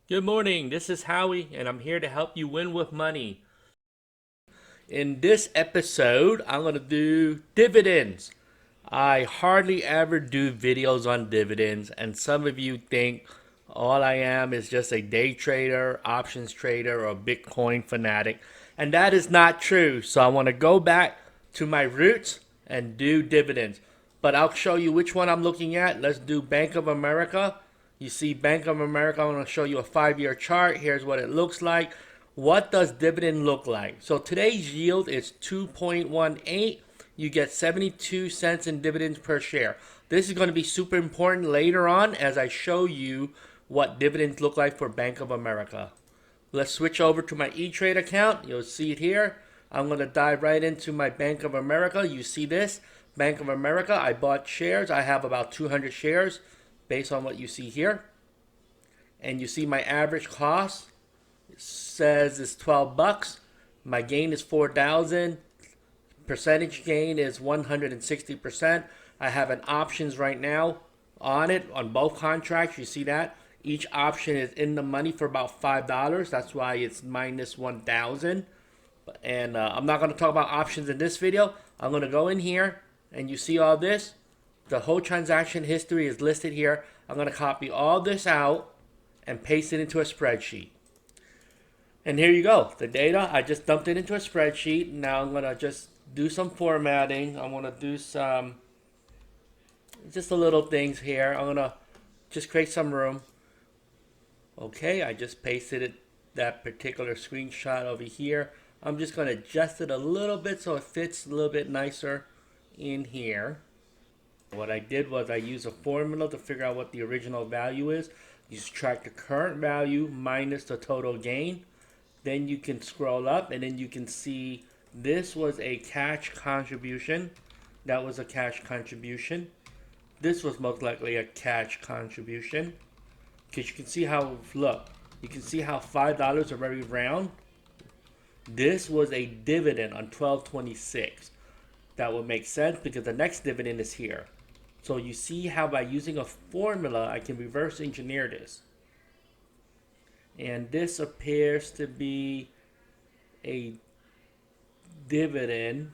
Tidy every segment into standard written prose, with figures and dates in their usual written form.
Good morning, this is Howie, and I'm here to help you win with money. In this episode, I'm going to do dividends. I hardly ever do videos on dividends, and some of you think all I am is just a day trader, options trader, or Bitcoin fanatic, and that is not true. So I want to go back to my roots and do dividends. But I'll show you which one I'm looking at. Let's do Bank of America. You see Bank of America, I'm going to show you a 5-year chart. Here's what it looks like. What does dividend look like? So today's yield is 2.18. You get 72 cents in dividends per share. This is going to be super important later on as I show you what dividends look like for Bank of America. Let's switch over to my E-Trade account. You'll see it here. I'm going to dive right into my Bank of America. You see this? Bank of America, I bought shares. I have about 200 shares based on what you see here. And you see my average cost says it's 12 bucks. My gain is 4,000. Percentage gain is 160%. I have an options right now on it on both contracts. You see that? Each option is in the money for about $5. That's why it's minus 1,000. And I'm not going to talk about options in this video. I'm going to go in here and you see all this. The whole transaction history is listed here. I'm going to copy all this out and paste it into a spreadsheet. And here you go. The data, I just dumped it into a spreadsheet. Now I'm going to just do some formatting. I want to do some, just a little things here. I'm going to just create some room. Okay, I just pasted it, that particular screenshot over here. I'm just going to adjust it a little bit so it fits a little bit nicer in here. What I did was I used a formula to figure out what the original value is. You subtract the current value minus the total gain. Then you can scroll up and then you can see this was a cash contribution. That was a cash contribution. This was most likely a cash contribution. Because you can see how, look, you can see how $5 are very round. This was a dividend on 12/26. That would make sense because the next dividend is here. So you see how by using a formula, I can reverse engineer this. And this appears to be a dividend.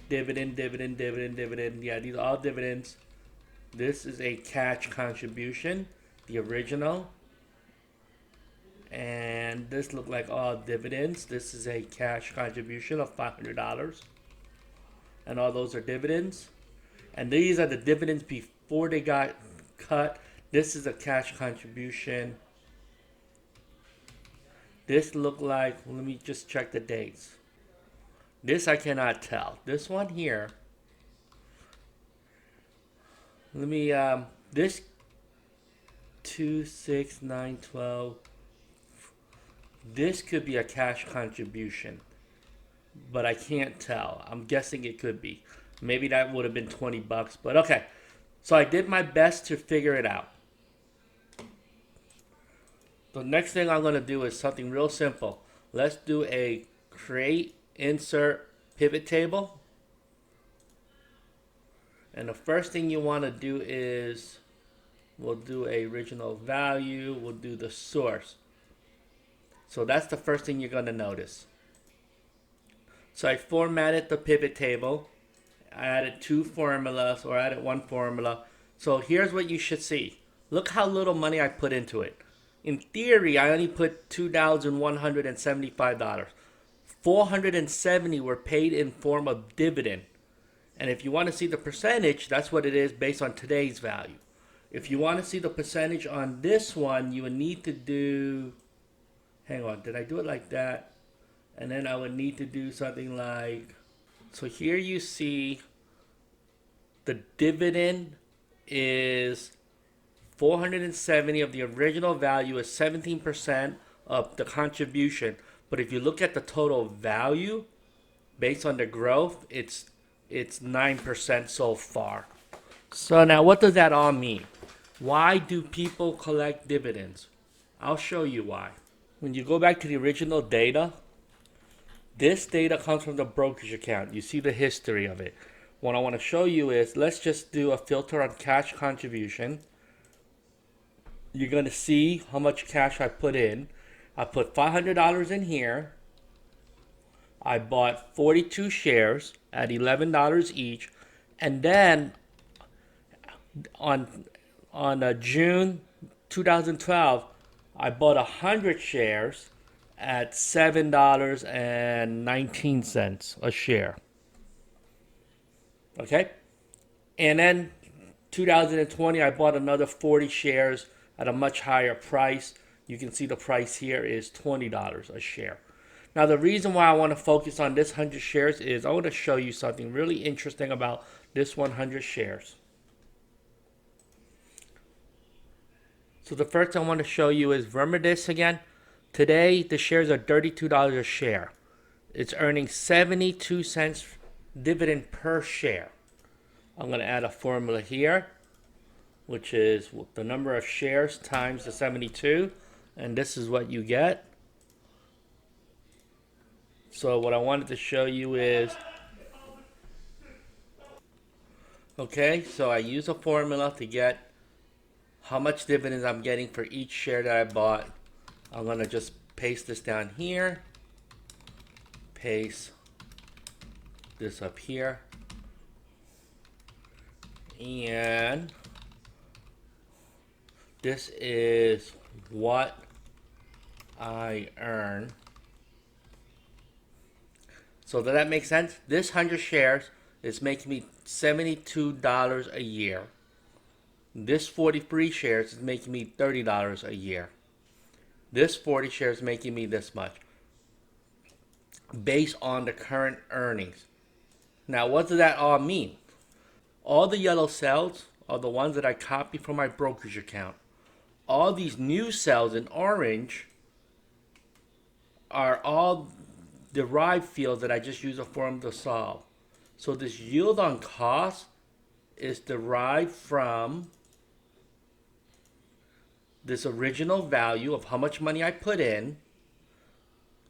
Dividend. Yeah, these are all dividends. This is a cash contribution, the original. And this looked like all dividends. This is a cash contribution of $500. And all those are dividends. And these are the dividends before they got cut. This is a cash contribution. This looked like, let me just check the dates. This I cannot tell. This one here, let me, this 2, 6, 9, 12. This could be a cash contribution, but I can't tell. I'm guessing it could be. Maybe that would have been 20 bucks, but okay. So I did my best to figure it out. The next thing I'm going to do is something real simple. Let's do a create, insert, pivot table. And the first thing you want to do is, we'll do a original value. We'll do the source. So that's the first thing you're going to notice. So I formatted the pivot table. I added 2 formulas, or added 1 formula. So here's what you should see. Look how little money I put into it. In theory, I only put $2,175. 470 were paid in form of dividend. And if you want to see the percentage, that's what it is based on today's value. If you want to see the percentage on this one, you would need to do, hang on, did I do it like that? And then I would need to do something like, so here you see the dividend is 470 of the original value is 17% of the contribution. But if you look at the total value based on the growth, it's 9% so far. So now what does that all mean? Why do people collect dividends? I'll show you why. When you go back to the original data, this data comes from the brokerage account. You see the history of it. What I want to show you is, let's just do a filter on cash contribution. you're going to see how much cash I put in. I put $500 in here. I bought 42 shares at $11 each. And then on June 2012, I bought 100 shares at $7.19 a share. Okay? And then 2020, I bought another 40 shares at a much higher price. You can see the price here is $20 a share. Now, the reason why I want to focus on this 100 shares is I want to show you something really interesting about this 100 shares. So the first thing I want to show you is, remember this again? Today, the shares are $32 a share. It's earning 72 cents dividend per share. I'm going to add a formula here, which is the number of shares times the 72. And this is what you get. So what I wanted to show you is, okay, so I use a formula to get how much dividends I'm getting for each share that I bought. I'm going to just paste this down here. Paste this up here. And this is what I earn. So does that make sense? This 100 shares is making me $72 a year. This 43 shares is making me $30 a year. This 40 shares is making me this much, based on the current earnings. Now, what does that all mean? All the yellow cells are the ones that I copy from my brokerage account. All these new cells in orange are all derived fields that I just use a formula to solve. So this yield on cost is derived from this original value of how much money I put in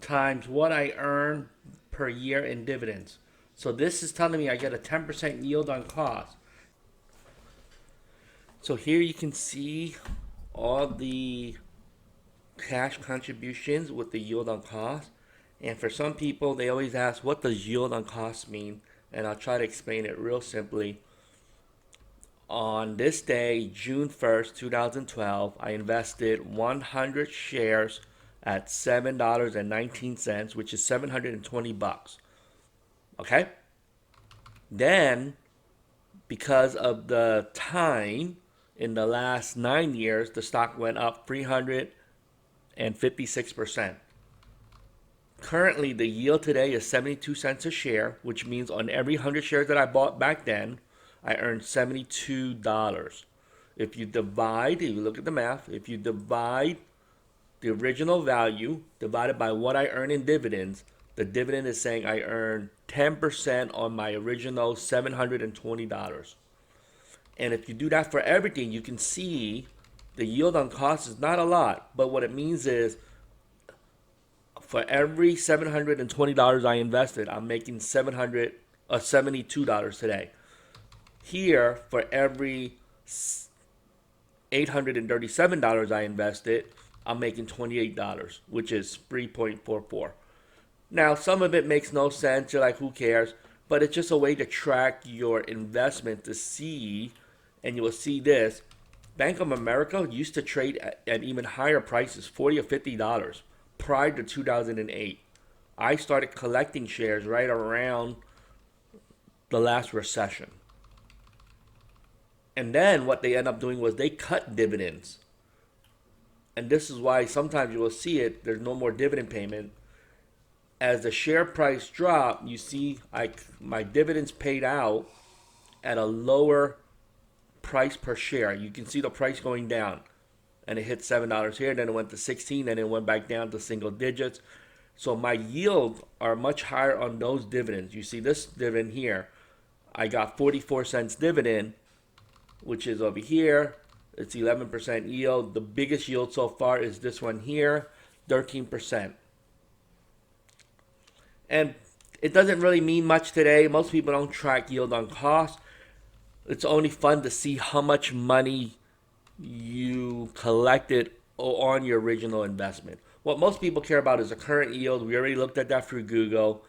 times what I earn per year in dividends. So this is telling me I get a 10% yield on cost. So here you can see all the cash contributions with the yield on cost. And for some people, they always ask, what does yield on cost mean? And I'll try to explain it real simply. On this day, June 1st, 2012, I invested 100 shares at $7.19, which is 720 bucks. Okay? Then, because of the time, in the last 9 years, the stock went up 356%. Currently, the yield today is 72 cents a share, which means on every 100 shares that I bought back then, I earned $72. If you look at the math, if you divide the original value divided by what I earn in dividends, the dividend is saying I earned 10% on my original $720. And if you do that for everything, you can see the yield on cost is not a lot, but what it means is for every $720 I invested, I'm making $72 today. Here, for every $837 I invested, I'm making $28, which is 3.44. Now, some of it makes no sense. You're like, who cares? But it's just a way to track your investment to see, and you will see this. Bank of America used to trade at even higher prices, $40 or $50, prior to 2008. I started collecting shares right around the last recession. And then what they end up doing was they cut dividends. And this is why sometimes you will see it, there's no more dividend payment. As the share price dropped, you see my dividends paid out at a lower price per share. You can see the price going down. And it hit $7 here, then it went to 16, then it went back down to single digits. So my yields are much higher on those dividends. You see this dividend here. I got 44 cents dividend, which is over here. It's 11% yield. The biggest yield so far is this one here, 13%. And it doesn't really mean much today. Most people don't track yield on cost. It's only fun to see how much money you collected on your original investment. What most people care about is the current yield. We already looked at that through Google.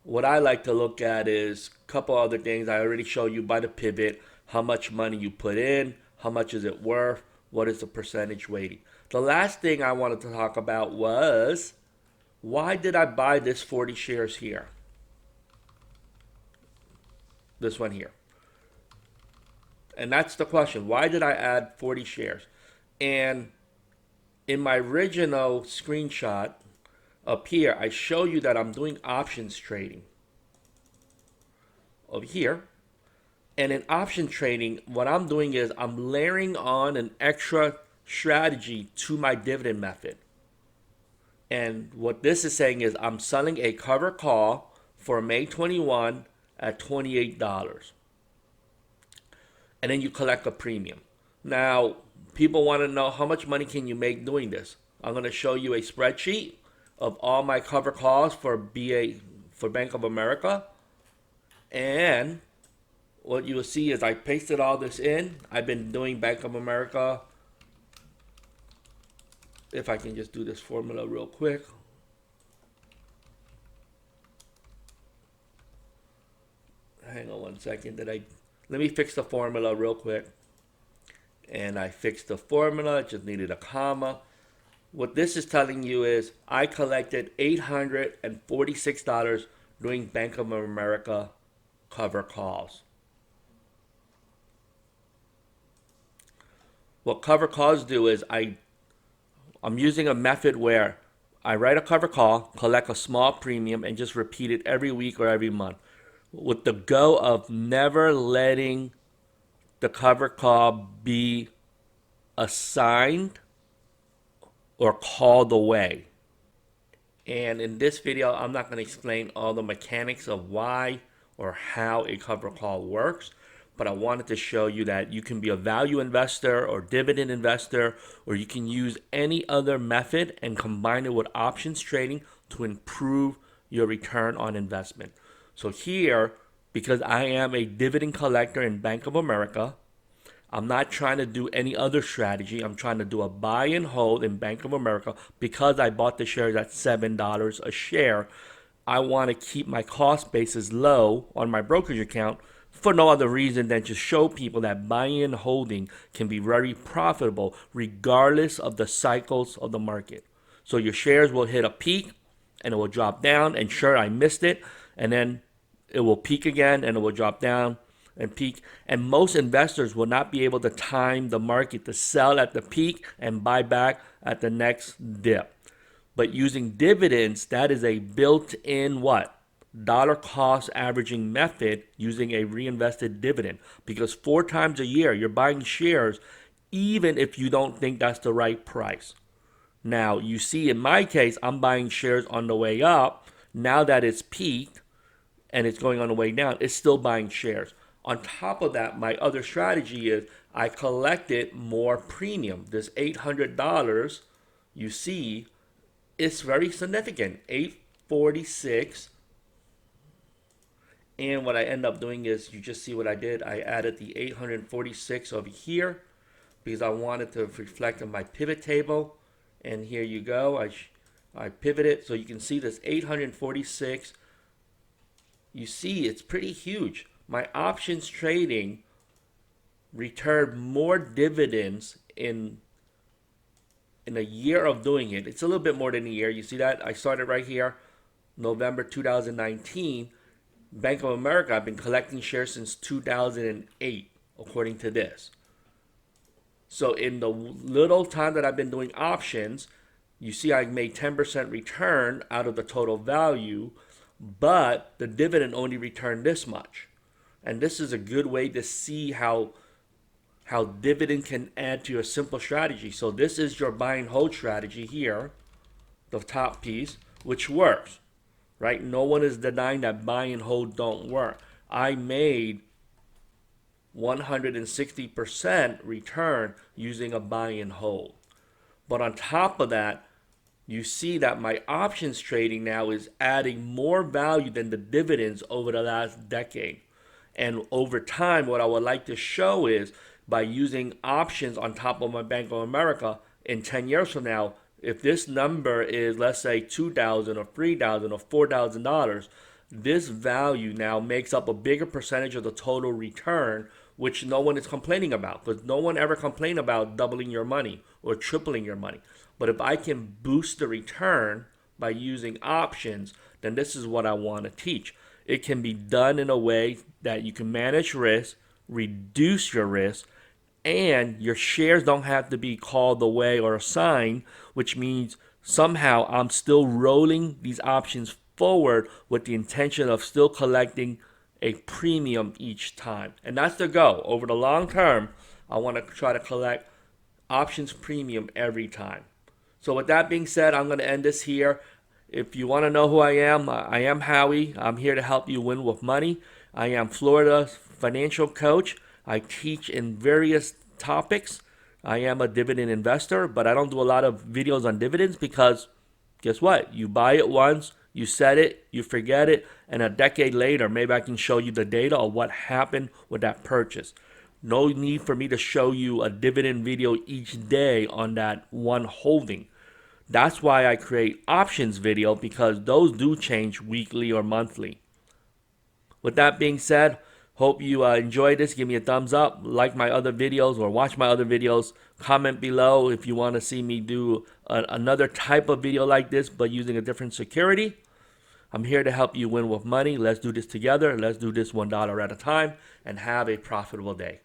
What I like to look at is a couple other things. I already showed you by the pivot how much money you put in, how much is it worth, what is the percentage weighting. The last thing I wanted to talk about was, why did I buy this 40 shares here? This one here. And that's the question. Why did I add 40 shares? And in my original screenshot up here, I show you that I'm doing options trading over here. And in option trading, what I'm doing is I'm layering on an extra strategy to my dividend method. And what this is saying is I'm selling a cover call for May 21 at $28. And then you collect a premium. Now, people want to know how much money can you make doing this. I'm going to show you a spreadsheet of all my cover calls for Bank of America. And what you will see is I pasted all this in. I've been doing Bank of America. If I can just do this formula real quick. Hang on one second. Let me fix the formula real quick. And I fixed the formula, just needed a comma. What this is telling you is I collected $846 doing Bank of America cover calls. What cover calls do is I'm using a method where I write a cover call, collect a small premium, and just repeat it every week or every month, with the goal of never letting the cover call be assigned or called away. And in this video, I'm not going to explain all the mechanics of why or how a cover call works, but I wanted to show you that you can be a value investor or dividend investor, or you can use any other method and combine it with options trading to improve your return on investment. So here, because I am a dividend collector in Bank of America, I'm not trying to do any other strategy. I'm trying to do a buy and hold in Bank of America because I bought the shares at $7 a share. I want to keep my cost basis low on my brokerage account for no other reason than to show people that buying and holding can be very profitable regardless of the cycles of the market. So your shares will hit a peak and it will drop down, and sure, I missed it, and then it will peak again and it will drop down and peak. And most investors will not be able to time the market to sell at the peak and buy back at the next dip. But using dividends, that is a built-in what? Dollar cost averaging method using a reinvested dividend, because 4 times a year you're buying shares even if you don't think that's the right price. Now you see in my case, I'm buying shares on the way up. Now that it's peaked and it's going on the way down, it's still buying shares. On top of that, my other strategy is I collected more premium. This $800 you see is very significant, $846. And what I end up doing is, you just see what I did. I added the 846 over here because I wanted to reflect on my pivot table. And here you go. I pivoted so you can see this 846. You see it's pretty huge. My options trading returned more dividends in a year of doing it. It's a little bit more than a year. You see that? I started right here, November 2019. Bank of America, I've been collecting shares since 2008, according to this. So in the little time that I've been doing options, you see I made 10% return out of the total value, but the dividend only returned this much. And this is a good way to see how dividend can add to your simple strategy. So this is your buy and hold strategy here, the top piece, which works. Right? No one is denying that buy and hold don't work. I made 160% return using a buy and hold. But on top of that, you see that my options trading now is adding more value than the dividends over the last decade. And over time, what I would like to show is by using options on top of my Bank of America in 10 years from now, if this number is, let's say, $2,000 or $3,000 or $4,000, this value now makes up a bigger percentage of the total return, which no one is complaining about, because no one ever complained about doubling your money or tripling your money. But if I can boost the return by using options, then this is what I want to teach. It can be done in a way that you can manage risk, reduce your risk, and your shares don't have to be called away or assigned, which means somehow I'm still rolling these options forward with the intention of still collecting a premium each time. And that's the goal. Over the long term, I want to try to collect options premium every time. So with that being said, I'm going to end this here. If you want to know who I am Howie. I'm here to help you win with money. I am Florida's financial coach. I teach in various topics. I am a dividend investor, but I don't do a lot of videos on dividends because guess what? You buy it once, you set it, you forget it, and a decade later, maybe I can show you the data of what happened with that purchase. No need for me to show you a dividend video each day on that one holding. That's why I create options video, because those do change weekly or monthly. With that being said, hope you enjoyed this. Give me a thumbs up, like my other videos or watch my other videos. Comment below if you want to see me do another type of video like this, but using a different security. I'm here to help you win with money. Let's do this together. Let's do this $1 at a time and have a profitable day.